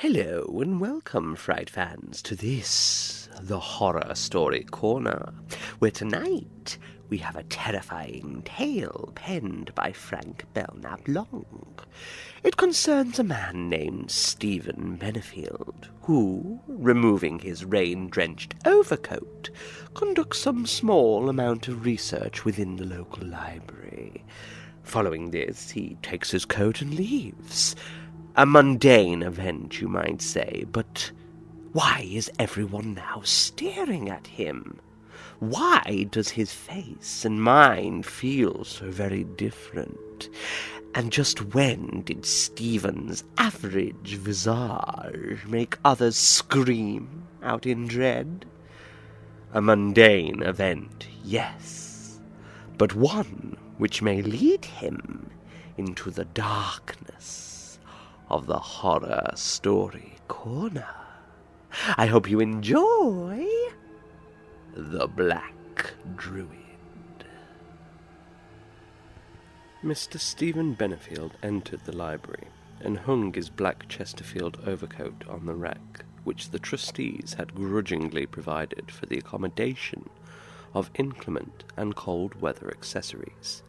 Hello and welcome, Fright fans, to this, the Horror Story Corner, where tonight we have a terrifying tale penned by Frank Belknap Long. It concerns a man named Stephen Benefield, who, removing his rain-drenched overcoat, conducts some small amount of research within the local library. Following this, he takes his coat and leaves. A mundane event, you might say, but why is everyone now staring at him? Why does his face and mind feel so very different? And just when did Stephen's average visage make others scream out in dread? A mundane event, yes, but one which may lead him into the darkness of the Horror Story Corner. I hope you enjoy The Black Druid. Mr. Stephen Benefield entered the library and hung his black Chesterfield overcoat on the rack, which the trustees had grudgingly provided for the accommodation of inclement and cold weather accessories.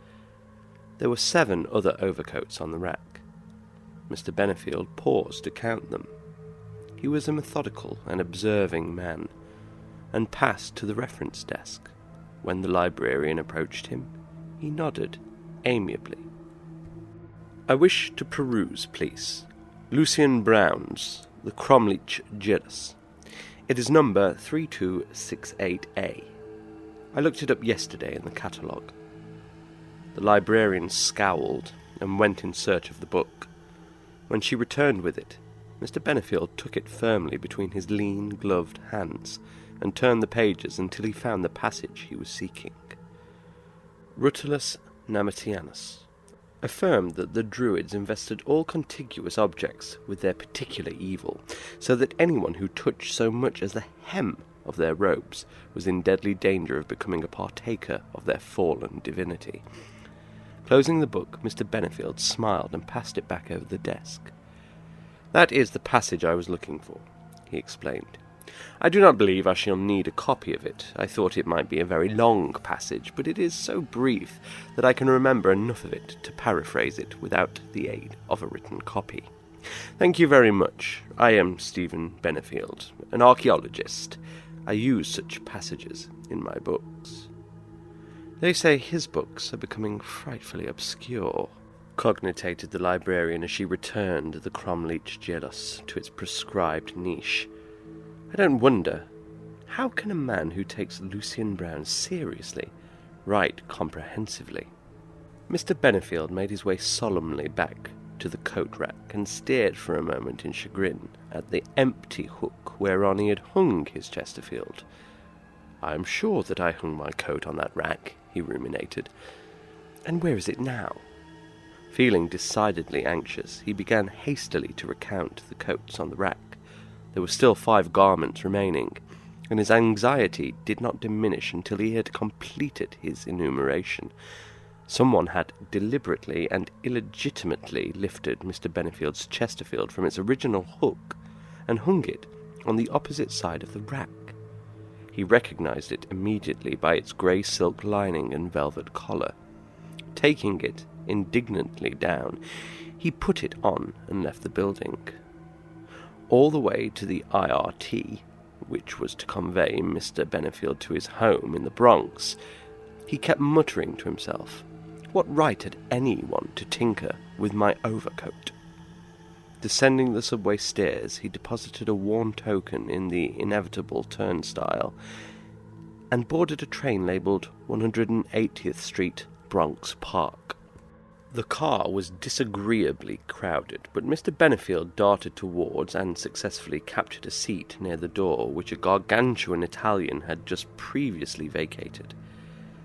There were 7 other overcoats on the rack. Mr. Benefield paused to count them. He was a methodical and observing man, and passed to the reference desk. When the librarian approached him, he nodded amiably. "I wish to peruse, please, Lucian Brown's The Cromlech Gyrus. It is number 3268A. I looked it up yesterday in the catalogue." The librarian scowled and went in search of the book. When she returned with it, Mr. Benefield took it firmly between his lean, gloved hands and turned the pages until he found the passage he was seeking. Rutulus Namatianus affirmed that the Druids invested all contiguous objects with their particular evil, so that anyone who touched so much as the hem of their robes was in deadly danger of becoming a partaker of their fallen divinity. Closing the book, Mr. Benefield smiled and passed it back over the desk. "That is the passage I was looking for," he explained. "I do not believe I shall need a copy of it. I thought it might be a very long passage, but it is so brief that I can remember enough of it to paraphrase it without the aid of a written copy. Thank you very much. I am Stephen Benefield, an archaeologist. I use such passages in my books." "They say his books are becoming frightfully obscure," cogitated the librarian as she returned the Cromlech Gyrus to its prescribed niche. "I don't wonder. How can a man who takes Lucian Brown seriously write comprehensively?" Mr. Benefield made his way solemnly back to the coat rack and stared for a moment in chagrin at the empty hook whereon he had hung his Chesterfield. "I am sure that I hung my coat on that rack," he ruminated. "And where is it now?" Feeling decidedly anxious, he began hastily to recount the coats on the rack. There were still 5 garments remaining, and his anxiety did not diminish until he had completed his enumeration. Someone had deliberately and illegitimately lifted Mr. Benefield's Chesterfield from its original hook and hung it on the opposite side of the rack. He recognized it immediately by its grey silk lining and velvet collar. Taking it indignantly down, he put it on and left the building. All the way to the IRT, which was to convey Mr. Benefield to his home in the Bronx, he kept muttering to himself, "What right had anyone to tinker with my overcoat?" Descending the subway stairs, he deposited a worn token in the inevitable turnstile and boarded a train labelled 180th Street, Bronx Park. The car was disagreeably crowded, but Mr. Benefield darted towards and successfully captured a seat near the door which a gargantuan Italian had just previously vacated.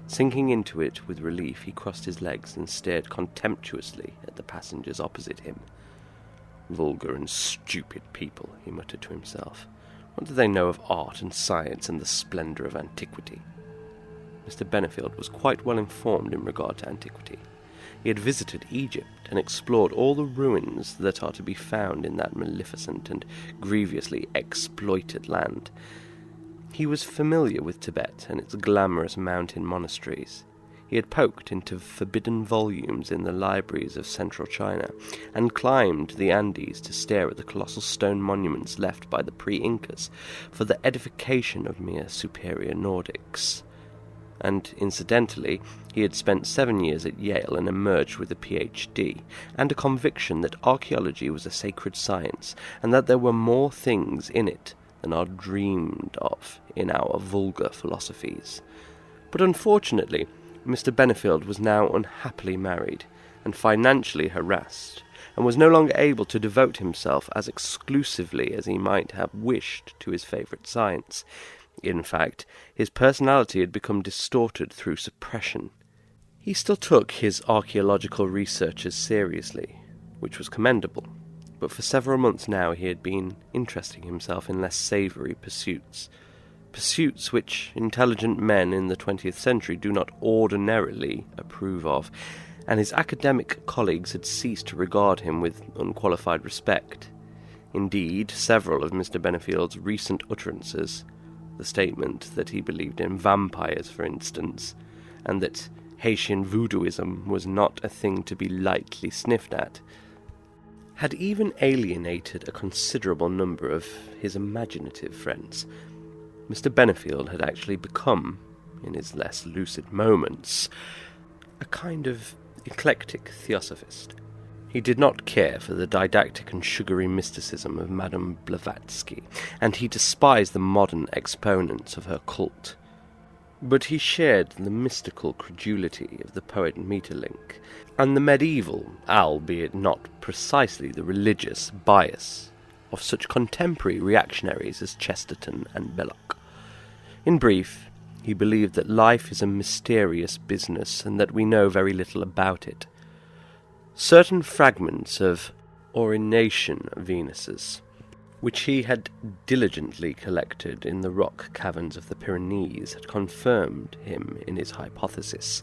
Sinking into it with relief, he crossed his legs and stared contemptuously at the passengers opposite him. "Vulgar and stupid people," he muttered to himself. "What do they know of art and science and the splendour of antiquity?" Mr. Benefield was quite well informed in regard to antiquity. He had visited Egypt and explored all the ruins that are to be found in that maleficent and grievously exploited land. He was familiar with Tibet and its glamorous mountain monasteries. He had poked into forbidden volumes in the libraries of central China, and climbed the Andes to stare at the colossal stone monuments left by the pre-Incas for the edification of mere superior Nordics. And, incidentally, he had spent 7 years at Yale and emerged with a PhD, and a conviction that archaeology was a sacred science, and that there were more things in it than are dreamed of in our vulgar philosophies. But unfortunately, Mr. Benefield was now unhappily married, and financially harassed, and was no longer able to devote himself as exclusively as he might have wished to his favourite science. In fact, his personality had become distorted through suppression. He still took his archaeological researches seriously, which was commendable, but for several months now he had been interesting himself in less savoury pursuits which intelligent men in the 20th century do not ordinarily approve of, and his academic colleagues had ceased to regard him with unqualified respect. Indeed, several of Mr. Benefield's recent utterances, the statement that he believed in vampires, for instance, and that Haitian voodooism was not a thing to be lightly sniffed at, had even alienated a considerable number of his imaginative friends. Mr. Benefield had actually become, in his less lucid moments, a kind of eclectic theosophist. He did not care for the didactic and sugary mysticism of Madame Blavatsky, and he despised the modern exponents of her cult. But he shared the mystical credulity of the poet Maeterlinck, and the medieval, albeit not precisely the religious, bias of such contemporary reactionaries as Chesterton and Belloc. In brief, he believed that life is a mysterious business, and that we know very little about it. Certain fragments of Aurignacian Venuses, which he had diligently collected in the rock caverns of the Pyrenees, had confirmed him in his hypothesis.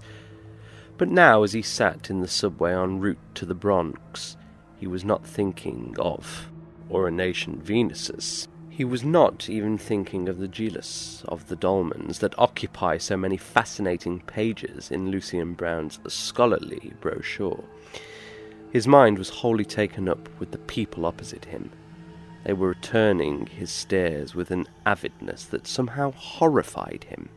But now, as he sat in the subway en route to the Bronx, he was not thinking of Aurignacian Venuses. He was not even thinking of the Gilus of the dolmens that occupy so many fascinating pages in Lucien Brown's scholarly brochure. His mind was wholly taken up with the people opposite him. They were returning his stares with an avidness that somehow horrified him.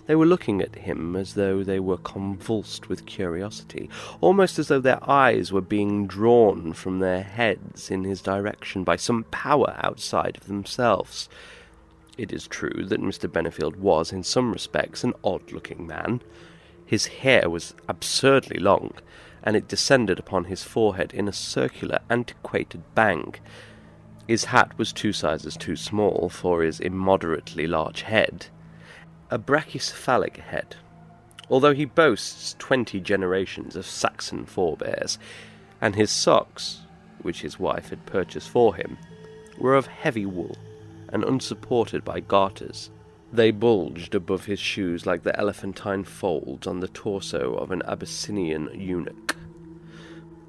They were looking at him as though they were convulsed with curiosity, almost as though their eyes were being drawn from their heads in his direction by some power outside of themselves. It is true that Mr. Benefield was, in some respects, an odd-looking man. His hair was absurdly long, and it descended upon his forehead in a circular, antiquated bang. His hat was 2 sizes too small for his immoderately large head. A brachycephalic head, although he boasts 20 generations of Saxon forebears, and his socks, which his wife had purchased for him, were of heavy wool, and unsupported by garters. They bulged above his shoes like the elephantine folds on the torso of an Abyssinian eunuch.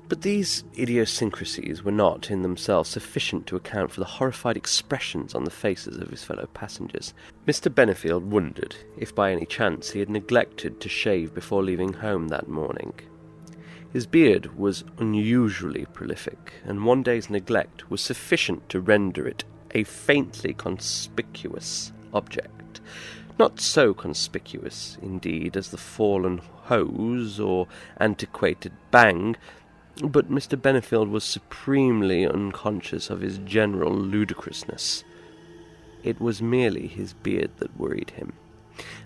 But these idiosyncrasies were not, in themselves, sufficient to account for the horrified expressions on the faces of his fellow passengers. Mr. Benefield wondered if by any chance he had neglected to shave before leaving home that morning. His beard was unusually prolific, and one day's neglect was sufficient to render it a faintly conspicuous object. Not so conspicuous, indeed, as the fallen hose or antiquated bang, but Mr. Benefield was supremely unconscious of his general ludicrousness. It was merely his beard that worried him,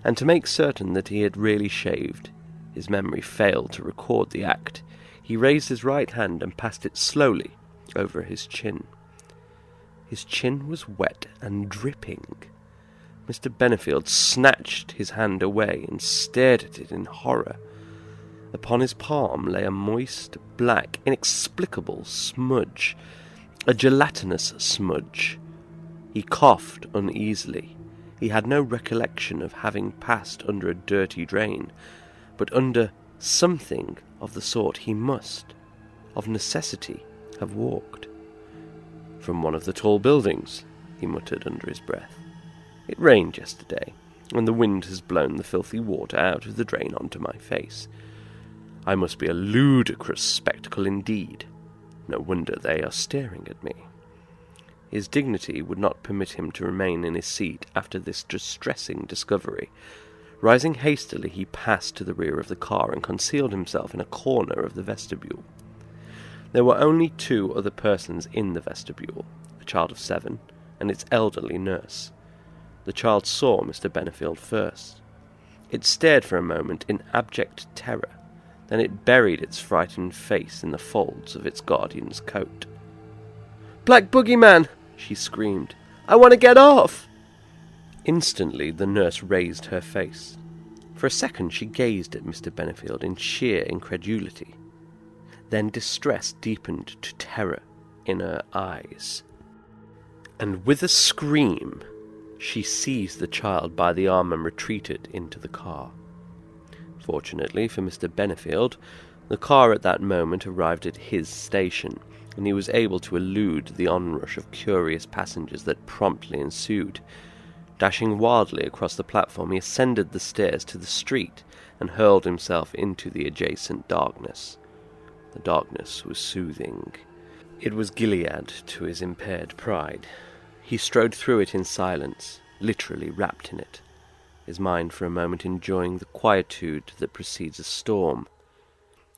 and to make certain that he had really shaved, his memory failed to record the act. He raised his right hand and passed it slowly over his chin. His chin was wet and dripping. Mr. Benefield snatched his hand away and stared at it in horror. Upon his palm lay a moist, black, inexplicable smudge, a gelatinous smudge. He coughed uneasily. He had no recollection of having passed under a dirty drain, but under Something of the sort he must, of necessity, have walked. "From one of the tall buildings," he muttered under his breath. "It rained yesterday, and the wind has blown the filthy water out of the drain onto my face. I must be a ludicrous spectacle indeed. No wonder they are staring at me." His dignity would not permit him to remain in his seat after this distressing discovery. Rising hastily, he passed to the rear of the car and concealed himself in a corner of the vestibule. There were only 2 other persons in the vestibule, a child of 7 and its elderly nurse. The child saw Mr. Benefield first. It stared for a moment in abject terror, then it buried its frightened face in the folds of its guardian's coat. "Black Boogeyman!" she screamed. "I want to get off!" Instantly the nurse raised her face. For a second she gazed at Mr. Benefield in sheer incredulity. Then distress deepened to terror in her eyes. And with a scream, she seized the child by the arm and retreated into the car. Fortunately for Mr. Benefield, the car at that moment arrived at his station, and he was able to elude the onrush of curious passengers that promptly ensued. Dashing wildly across the platform, he ascended the stairs to the street and hurled himself into the adjacent darkness. The darkness was soothing. It was Gilead to his impaired pride. He strode through it in silence, literally wrapped in it, his mind for a moment enjoying the quietude that precedes a storm.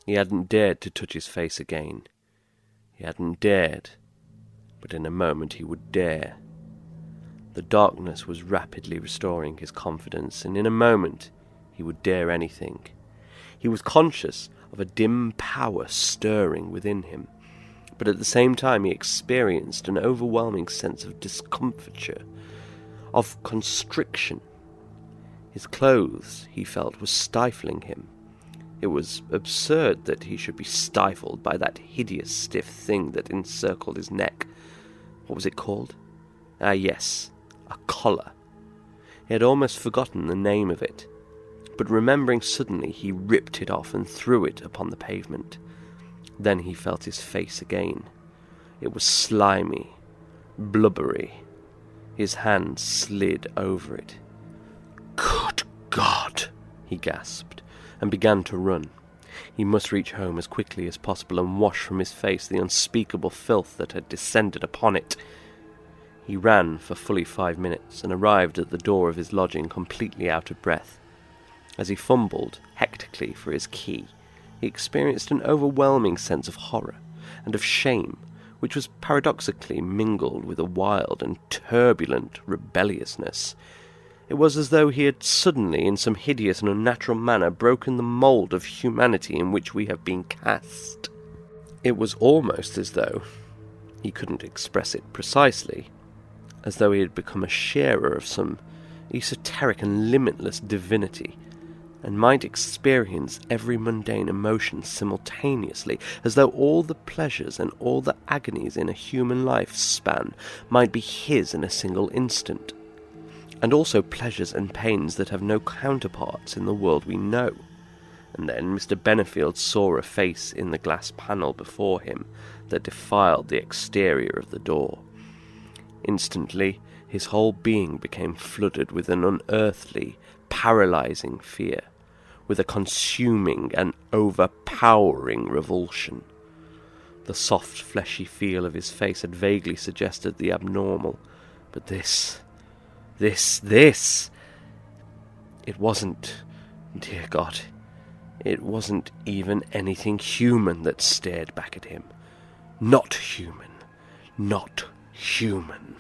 He hadn't dared to touch his face again. He hadn't dared, but in a moment he would dare. The darkness was rapidly restoring his confidence, and in a moment he would dare anything. He was conscious of a dim power stirring within him, but at the same time he experienced an overwhelming sense of discomfiture, of constriction. His clothes, he felt, were stifling him. It was absurd that he should be stifled by that hideous stiff thing that encircled his neck. What was it called? Ah, yes, a collar. He had almost forgotten the name of it, but remembering suddenly, he ripped it off and threw it upon the pavement. Then he felt his face again. It was slimy, blubbery. His hand slid over it. "Good God!" he gasped, and began to run. He must reach home as quickly as possible and wash from his face the unspeakable filth that had descended upon it. He ran for fully 5 minutes and arrived at the door of his lodging completely out of breath. As he fumbled hectically for his key, he experienced an overwhelming sense of horror and of shame, which was paradoxically mingled with a wild and turbulent rebelliousness. It was as though he had suddenly, in some hideous and unnatural manner, broken the mould of humanity in which we have been cast. It was almost as though, he couldn't express it precisely, as though he had become a sharer of some esoteric and limitless divinity, and might experience every mundane emotion simultaneously, as though all the pleasures and all the agonies in a human life span might be his in a single instant, and also pleasures and pains that have no counterparts in the world we know. And then Mr. Benefield saw a face in the glass panel before him that defiled the exterior of the door. Instantly, his whole being became flooded with an unearthly, paralyzing fear, with a consuming and overpowering revulsion. The soft, fleshy feel of his face had vaguely suggested the abnormal, but this... It wasn't, dear God, it wasn't even anything human that stared back at him. Not human. Not human.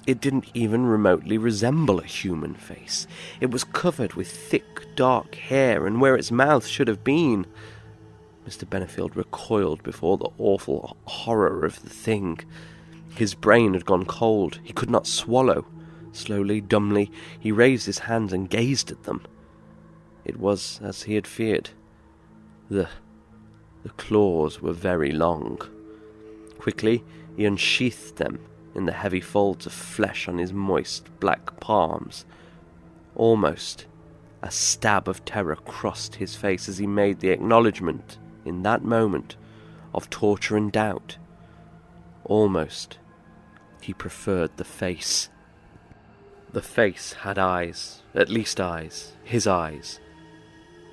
It didn't even remotely resemble a human face. It was covered with thick, dark hair, and where its mouth should have been... Mr. Benefield recoiled before the awful horror of the thing. His brain had gone cold. He could not swallow. Slowly, dumbly, he raised his hands and gazed at them. It was as he had feared. The claws were very long. Quickly, he unsheathed them in the heavy folds of flesh on his moist black palms. Almost A stab of terror crossed his face as he made the acknowledgement, in that moment, of torture and doubt. Almost, he preferred the face. The face had eyes, at least eyes, his eyes.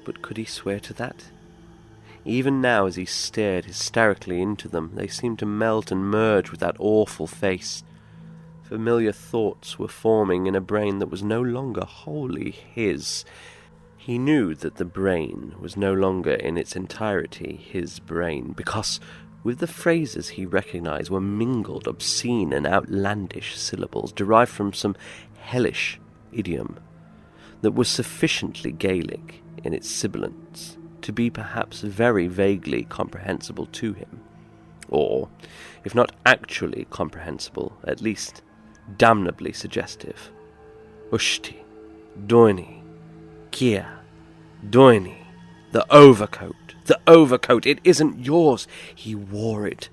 But could he swear to that? Even now, as he stared hysterically into them, they seemed to melt and merge with that awful face. Familiar thoughts were forming in a brain that was no longer wholly his. He knew that the brain was no longer in its entirety his brain, because with the phrases he recognized were mingled obscene and outlandish syllables derived from some hellish idiom that was sufficiently Gaelic in its sibilance to be perhaps very vaguely comprehensible to him, or, if not actually comprehensible, at least damnably suggestive. Ushti, Doini, Kia, Doini, the overcoat, it isn't yours, he wore it.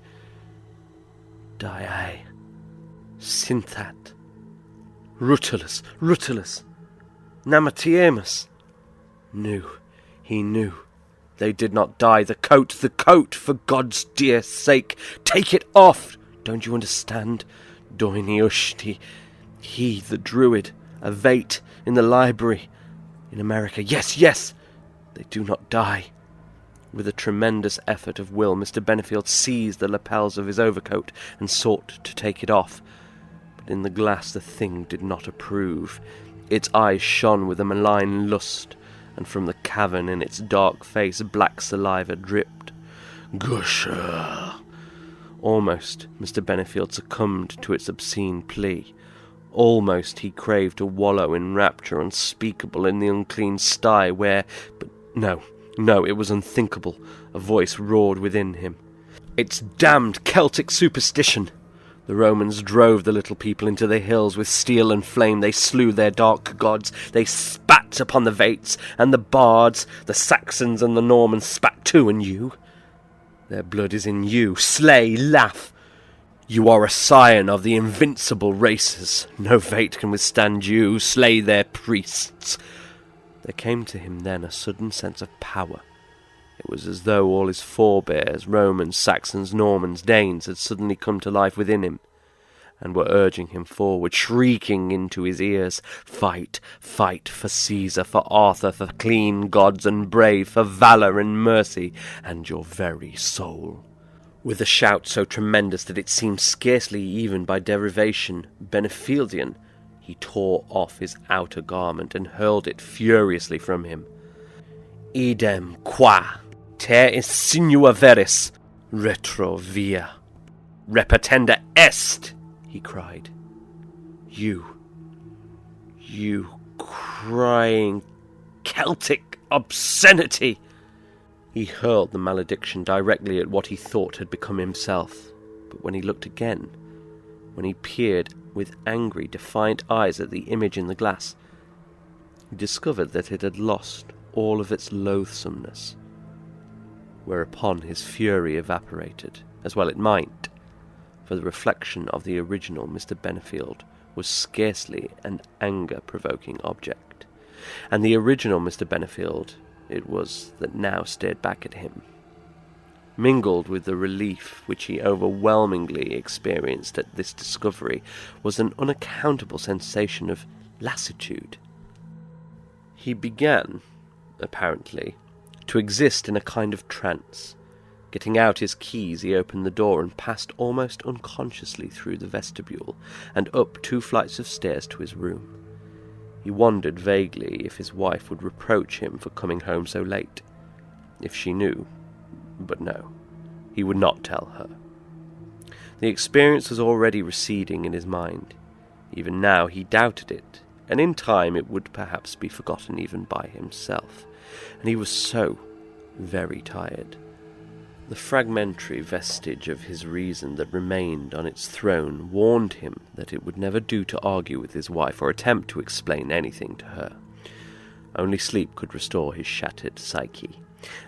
Dai, Sinthat, Rutulus, Namatiemus. He knew. They did not die. The coat, for God's dear sake, take it off! Don't you understand? Doini Ushti, he, the Druid, a vate in the library, in America. Yes, they do not die. With a tremendous effort of will, Mr. Benefield seized the lapels of his overcoat and sought to take it off. But in the glass the thing did not approve. Its eyes shone with a malign lust, and from the cavern in its dark face black saliva dripped. Gusher! Almost Mr. Benefield succumbed to its obscene plea. Almost he craved to wallow in rapture unspeakable in the unclean sty where... But no, it was unthinkable. A voice roared within him. It's damned Celtic superstition! The Romans drove the little people into the hills with steel and flame. They slew their dark gods. They spat upon the Vates and the bards. The Saxons and the Normans spat too, and you? Their blood is in you. Slay, laugh. You are a scion of the invincible races. No Vate can withstand you. Slay their priests. There came to him then a sudden sense of power. It was as though all his forebears, Romans, Saxons, Normans, Danes, had suddenly come to life within him, and were urging him forward, shrieking into his ears, Fight for Caesar, for Arthur, for clean gods and brave, for valour and mercy, and your very soul. With a shout so tremendous that it seemed scarcely even by derivation Benefieldian, he tore off his outer garment and hurled it furiously from him. Idem qua te insinua veris retro via repetenda est, he cried. You crying Celtic obscenity! He hurled the malediction directly at what he thought had become himself, but when he looked again, when he peered with angry, defiant eyes at the image in the glass, he discovered that it had lost all of its loathsomeness, whereupon his fury evaporated, as well it might, for the reflection of the original Mr. Benefield was scarcely an anger-provoking object, and the original Mr. Benefield it was that now stared back at him. Mingled with the relief which he overwhelmingly experienced at this discovery was an unaccountable sensation of lassitude. He began, apparently, to exist in a kind of trance. Getting out his keys, he opened the door and passed almost unconsciously through the vestibule and up 2 flights of stairs to his room. He wondered vaguely if his wife would reproach him for coming home so late. If she knew, but no, he would not tell her. The experience was already receding in his mind. Even now he doubted it, and in time it would perhaps be forgotten even by himself, and he was so very tired. The fragmentary vestige of his reason that remained on its throne warned him that it would never do to argue with his wife or attempt to explain anything to her. Only sleep could restore his shattered psyche,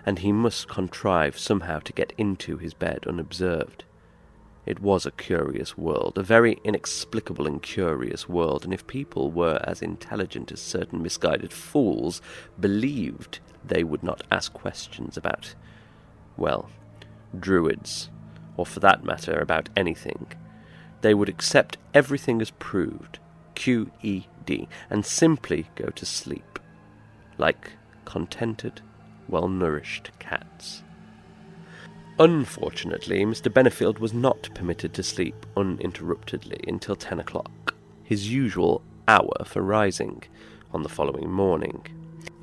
and he must contrive somehow to get into his bed unobserved. It was a curious world, a very inexplicable and curious world, and if people were as intelligent as certain misguided fools believed, they would not ask questions about, well, druids, or for that matter, about anything. They would accept everything as proved, QED, and simply go to sleep, like contented, well-nourished cats. Unfortunately, Mr. Benefield was not permitted to sleep uninterruptedly until 10 o'clock, his usual hour for rising, on the following morning.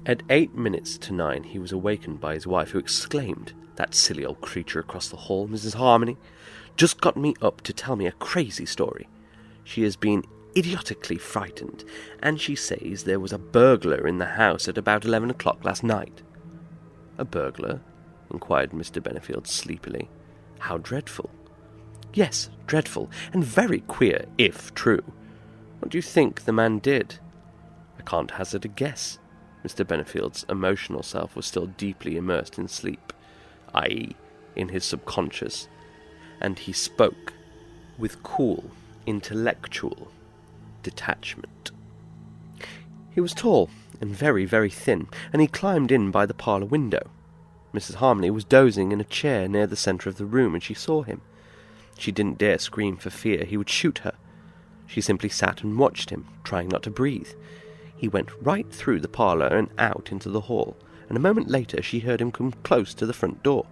At 8 minutes to 9 he was awakened by his wife, who exclaimed, "That silly old creature across the hall, Mrs. Harmony, just got me up to tell me a crazy story. She has been idiotically frightened, and she says there was a burglar in the house at about 11 o'clock last night." "A burglar?" inquired Mr. Benefield sleepily. "How dreadful." "Yes, dreadful, and very queer, if true. What do you think the man did?" "I can't hazard a guess." Mr. Benefield's emotional self was still deeply immersed in sleep, i.e., in his subconscious, and he spoke with cool, intellectual detachment. "He was tall and very, very thin, and he climbed in by the parlour window. Mrs. Harmony was dozing in a chair near the centre of the room, and she saw him. She didn't dare scream for fear he would shoot her. She simply sat and watched him, trying not to breathe. He went right through the parlour and out into the hall, and a moment later she heard him come close to the front door.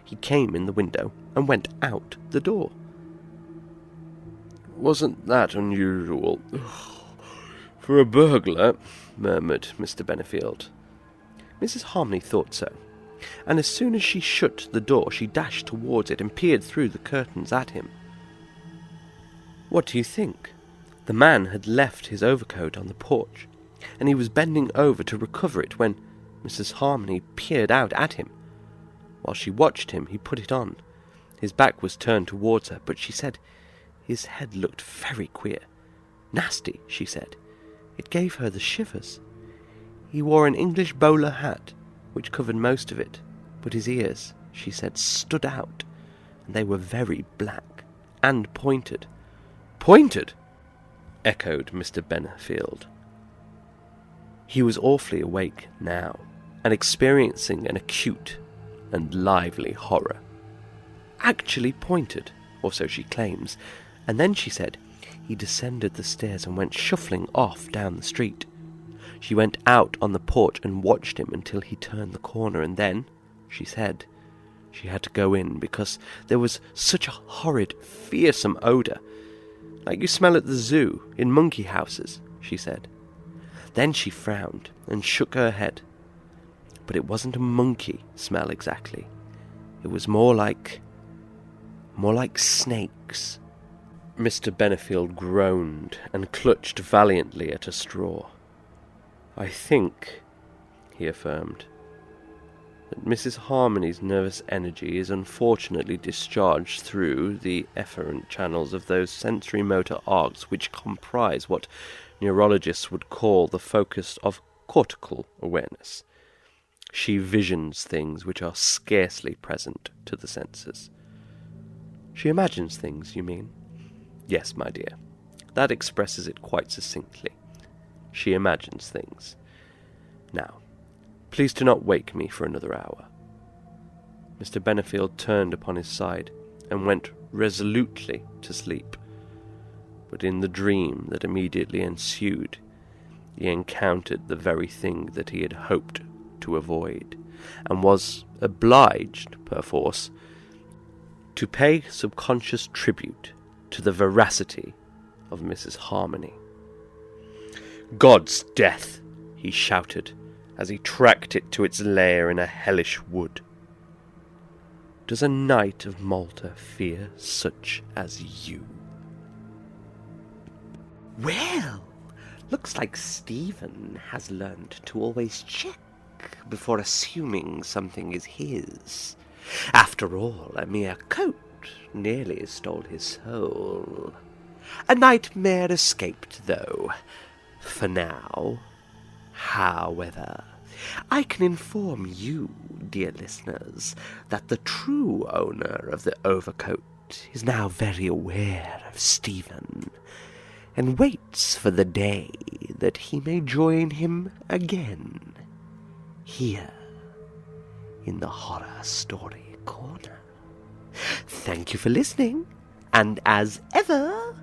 He came in the window and went out the door." "Wasn't that unusual for a burglar?" murmured Mr. Benefield. Mrs. Harmony thought so, and as soon as she shut the door she dashed towards it and peered through the curtains at him. What do you think? The man had left his overcoat on the porch, and he was bending over to recover it when Mrs. Harmony peered out at him. While she watched him, he put it on. His back was turned towards her, but she said his head looked very queer. Nasty, she said. It gave her the shivers. He wore an English bowler hat, which covered most of it, but his ears, she said, stood out, and they were very black and pointed. "Pointed?" echoed Mr. Benefield. He was awfully awake now, and experiencing an acute and lively horror. Actually pointed, or so she claims, and then she said he descended the stairs and went shuffling off down the street. She went out on the porch and watched him until he turned the corner, and then, she said, she had to go in because there was such a horrid, fearsome odour, like you smell at the zoo, in monkey houses, she said. Then she frowned and shook her head. But it wasn't a monkey smell exactly. It was more like snakes. Mr. Benefield groaned and clutched valiantly at a straw. "I think," he affirmed, "that Mrs. Harmony's nervous energy is unfortunately discharged through the efferent channels of those sensory-motor arcs which comprise what neurologists would call the focus of cortical awareness. She visions things which are scarcely present to the senses." "She imagines things, you mean?" "Yes, my dear. That expresses it quite succinctly. She imagines things. Now, please do not wake me for another hour." Mr. Benefield turned upon his side and went resolutely to sleep. But in the dream that immediately ensued, he encountered the very thing that he had hoped to avoid, and was obliged, perforce, to pay subconscious tribute to the veracity of Mrs. Harmony. "God's death!" he shouted, as he tracked it to its lair in a hellish wood. "Does a knight of Malta fear such as you?" Well, looks like Stephen has learned to always check before assuming something is his. After all, a mere coat nearly stole his soul. A nightmare escaped, though, for now. However, I can inform you, dear listeners, that the true owner of the overcoat is now very aware of Stephen, and waits for the day that he may join him again, here in the Horror Story Corner. Thank you for listening, and as ever,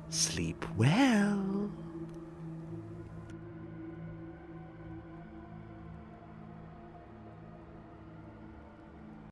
sleep well.